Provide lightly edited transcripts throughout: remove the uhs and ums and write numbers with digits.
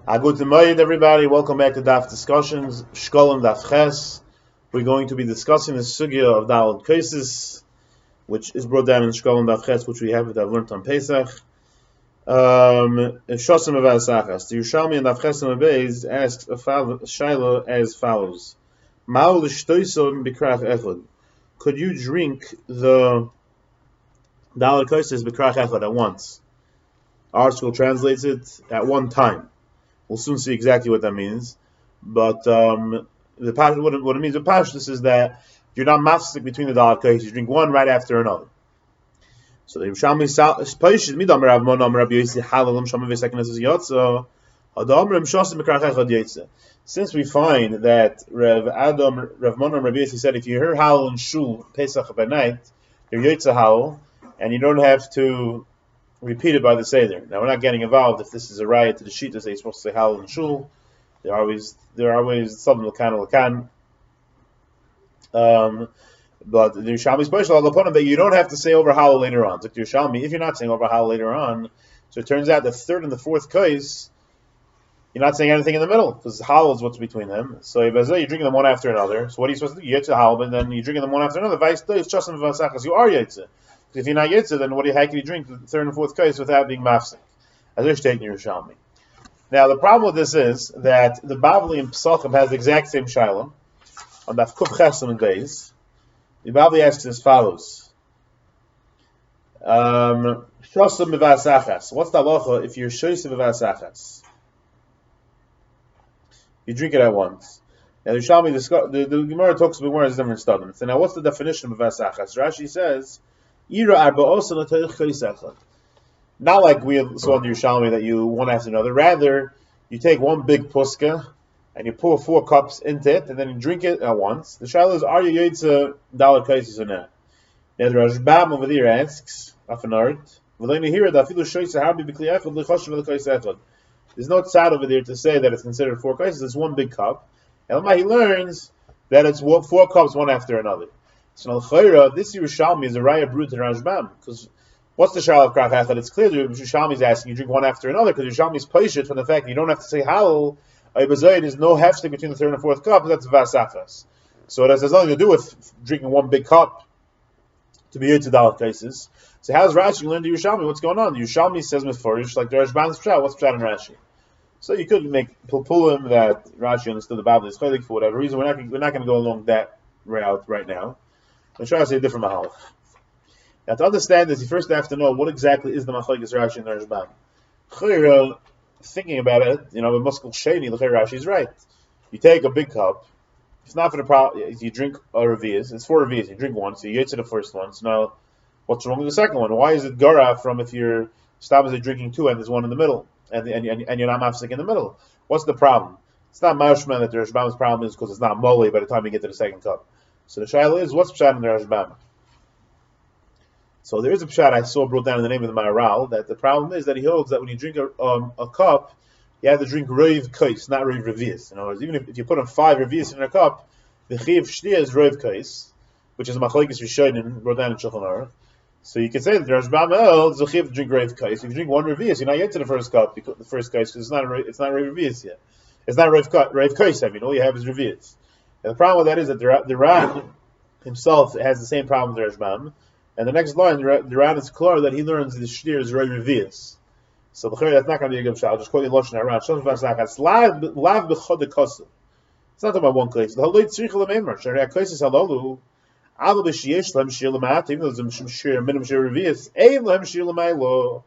Good morning, everybody. Welcome back to Daf Discussions, Shkolim Daf Ches. We're going to be discussing the sugya of Daled Kaisis, which is brought down in Shkolim Daf Ches, which we have learned on Pesach. Shosim of Asachas. The Yerushalmi and Daf Ches and Abeis asks a Shaila as follows: Ma'ul l'shtoisom b'krach echad. Could you drink the Daled Kaisis b'krach echad at once? Our school translates it at one time. We'll soon see exactly what that means. But what it means with Pashtus is that you're not mafsik between the daled kais. You drink one right after another. So the Yerushalmi Pashtus midam Rav Mona Rav Yosi Halalim Shama V'Seknes Yotza Adam Rav Shosim B'Krach Echad Yotza. Since we find that Rav Mona Rav Yosi said if you hear Halal and Shul Pesach by night, you're Yotza Halal, and you don't have to repeated by the Seder. Now we're not getting involved if this is a riot to the Shita, they're supposed to say Halal and Shul. They're always something Lakan. But the Yerushalmi special upon that you don't have to say over Halal later on. It's like the Yerushalmi, if you're not saying over Halal later on, so it turns out the third and the fourth kais, you're not saying anything in the middle because Halal is what's between them. So you're drinking them one after another. So what are you supposed to do? You get to Halal, and then you're drinking them one after another. Vice does just in Vasachas. You are Yitzah. If you're not Yitzah, then how can you drink the third and fourth kais without being mafsik? As they're stating Yerushalmi. Now the problem with this is that the Bavli in Pesachim has the exact same shaila on Daf Kuf Chesam and Beis. The Bavli asks as follows: Shosam Mivasachas. What's the halacha if you're Shosam Mivasachas? You drink it at once. Now the Yerushalmi, the Gemara talks about more as different statements. So now what's the definition of Mivasachas? Rashi says, not like we saw in the Yerushalmi that you one after another. Rather, you take one big puska and you pour 4 cups into it and then you drink it at once. The shaila is, are you Yotza Daled Kaisis or not? Now the Rashbam over there asks, there's no tzad over there to say that it's considered 4 kaisis. It's one big cup. And he learns that it's 4 cups one after another. So this Yerushalmi is a raya brut to Rashbam, because what's the shal of krach echad? It's clear that Yerushalmi is asking you drink one after another, because Yerushalmi is paishit from the fact that you don't have to say halal. There's no hefsek between the third and fourth cup. That's vasachas. So it has nothing to do with drinking one big cup to be to daled kaisis. So how's Rashi learn the Yerushalmi? What's going on? The Yerushalmi says meforish like the Rashbam's pshat. What's pshat in Rashi? So you could make pulpulim that Rashi understood the Bible is chaylik for whatever reason. We're not going to go along that route right now. I'm trying to say a different mahalach. Now to understand this, you first have to know what exactly is the machlokes Rashi and the Rashbam. Thinking about it, with muskel sheni, the Rashi is right. You take a big cup. It's not for the problem. You drink a revias. It's 4 revias. You drink one, so you get to the first one. So now, what's wrong with the second one? Why is it gara from if you're stopping drinking 2 and there's one in the middle, and you're not mafsik in the middle? What's the problem? It's not mashman that the Rashbam's problem is because it's not moli by the time you get to the second cup. So the shaila is, what's pshat in the Rashbam? So there is a pshat I saw brought down in the name of the Maharal, that the problem is that he holds that when you drink a cup, you have to drink roiv kais, not roiv revias. In other words, even if you put 5 revias in a cup, the chiv shtia is roiv kais, which is a machlokes rishonim brought down in Shulchan Aruch. So you can say that the Rashbam holds the chiv to drink roiv kais. If you drink 1 revias, you're not yet to the first cup, the first kais, because it's not roiv revias yet. It's not roiv kais. All you have is revias. And the problem with that is that the Ran himself has the same problem with the Rashbam. And the next line, the Ran is clear that he learns the shtir is roiv revias. So that's not going to be a good shot. I'll just quote you Lashon around. It's not about one case. The haloi tzrich l'meimer. Shari ha'kaisis halalu. Ava b'shiyesh lem shir l'mat. Even though there's some shir, minimum shir revius. Ein lem shir l'maylo.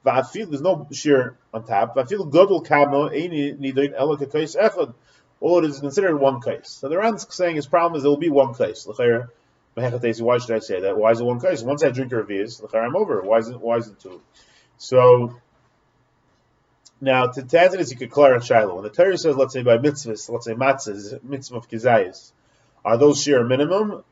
Va'afil, there's no shir on top. Va'afil godol kamo. Ein nidoin elo k'kais echad. All it is considered one case. So the Ran's saying his problem is there will be one case. L'chayr, why should I say that? Why is it one case? Once I drink a revius, l'chayr, I'm over. Why is it 2? So now, to answer this, you could clear a shiloh. When the Torah says, let's say by mitzvos, let's say matzahs, mitzvah of kizayis, are those sheer minimum,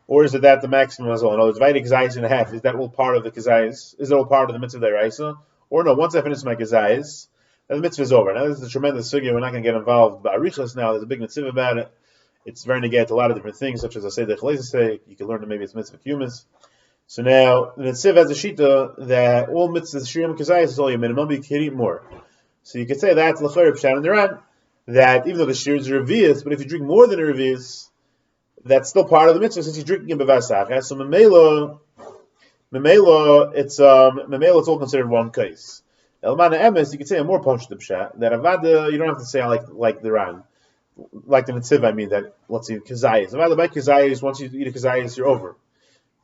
or is it that the maximum as well? In other words, if I had a kizayis and a half, is that all part of the kizayis? Is it all part of the mitzvah deraisa? Or no, once I finish my kizayis, then the mitzvah is over. Now, this is a tremendous figure. We're not going to get involved. But arichas now, there's a big mitzvah about it. It's very negate a lot of different things, such as I say the chaleza say. You can learn that maybe it's mitzvah humus. So now, the mitzvah has a shita that all mitzvahs shirim kizayis is all your minimum, but you can eat more. So you could say that's l'chayr pshat and Duran, that even though the shear is a revius, but if you drink more than a revius, that's still part of the mitzvah since you're drinking in bevasach. So memela, it's all considered one case. Elmana emes, you could say a more punch the pshat that avada you don't have to say like the ran, like the mitzvah. I mean that let's see kazayis. Avada by kazayis, once you eat a kazayis, you're over.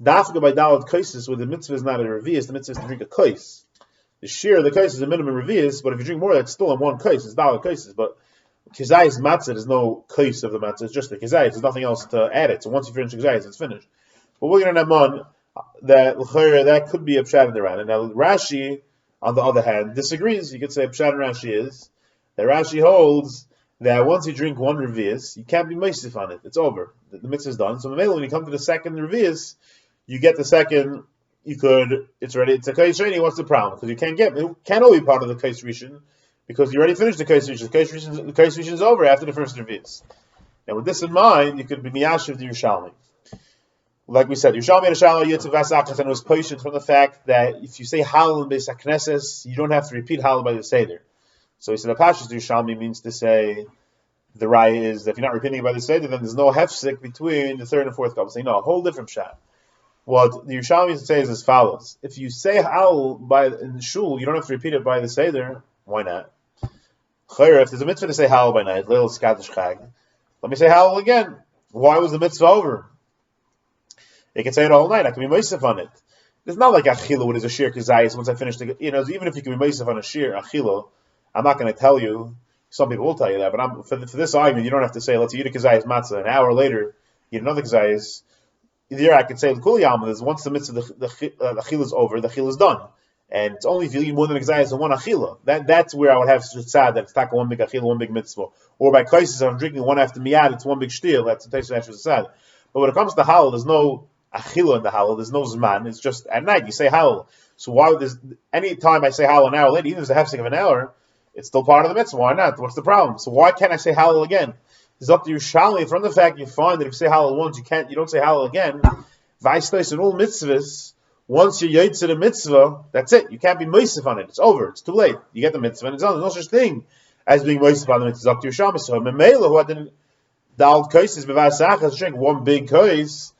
Dafka by dalad kaisis, where the mitzvah is not a revius, the mitzvah is to drink a kais. The shear of the kais is a minimum revius, but if you drink more, that's still in one kais. It's dalad kaisis, but kazayis matzah, there's no kais of the matzah. It's just the kazayis. There's nothing else to add it. So once you finish kazayis, it's finished. But we're going to naman that could be a pshat in the ran. And now Rashi, on the other hand, disagrees. You could say pshat in Rashi is that Rashi holds that once you drink one revius, you can't be meisif on it. It's over. The mitzvah is done. So when you come to the second revius, you get the second. It's ready. It's a kais sheni. What's the problem? Because it can't all be part of the kais rishon because you already finished the kais rishon. The kais rishon is over after the first revius. Now, with this in mind, you could be miyashiv the Yerushalmi. Like we said, Yerushalmi and Shalom Yitzav Vasachas, and it was patient from the fact that if you say Halal in Beis HaKnesses, you don't have to repeat Halal by the Seder. So he said, Apashas Yerushalmi means to say, the raya is that if you're not repeating it by the Seder, then there's no hefsek between the third and fourth cup. Say, no, a whole different shot. What the Yerushalmi says is as follows. If you say Halal in the Shul, you don't have to repeat it by the Seder. Why not? Chayr, if there's a mitzvah to say Halal by night, Leil Skadish Chag, let me say Halal again. Why was the mitzvah over? You can say it all night. I can be meisef on it. It's not like achilo, what is a shir kazayis. Once I finish the, even if you can be meisef on a shir achilo, I'm not going to tell you. Some people will tell you that, but for this argument, you don't have to say, let's eat a kazayis matzah. An hour later, eat another kazayis. Either I could say the kul yam is once the mitzvah the achila is over, the achila is done, and it's only if you eat more than a kazayis than one achila. That's where I would have tzad that it's taka one big achila, one big mitzvah. Or by kaisis, if I'm drinking one after miyad, it's one big shtil. That's the taste of tzad. But when it comes to halal, there's no achila in the halal, there's no zman, it's just at night you say halal. So why would any time I say halal an hour later, even if it's a hefsek of an hour, it's still part of the mitzvah. Why not? What's the problem? So why can't I say halal again? It's up to Yerushalmi. From the fact you find that if you say halal once, you don't say halal again. Vaistais in all mitzvahs, once you yaitz the mitzvah, that's it. You can't be meisif on it. It's over. It's too late. You get the mitzvah and it's done. There's no such thing as being meisif on the mitzvah. It's up to Yerushalmi. So Memela, who had the old kaisis bevasach, has to drink one big kais.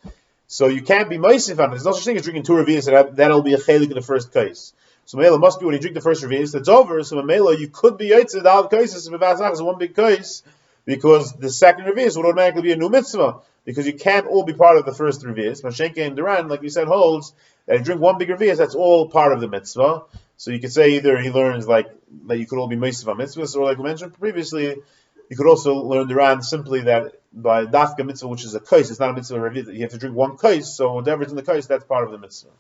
So you can't be meisif on it. There's no such thing as drinking two revius, and that'll be a chelik in the first case. So Mamela must be when you drink the first revius, that's over. So Mamela, you could be yaitz the al kaisis bevasach is one big case, because the second revius would automatically be a new mitzvah, because you can't all be part of the first revius. Mashenke and Duran, like we said, holds that you drink one big revius, that's all part of the mitzvah. So you could say either he learns like that you could all be meisif on mitzvahs, or like we mentioned previously, you could also learn Duran simply that by dafka mitzvah, which is a kais, it's not a mitzvah revius. You have to drink one kais, so whatever's in the kais, that's part of the mitzvah.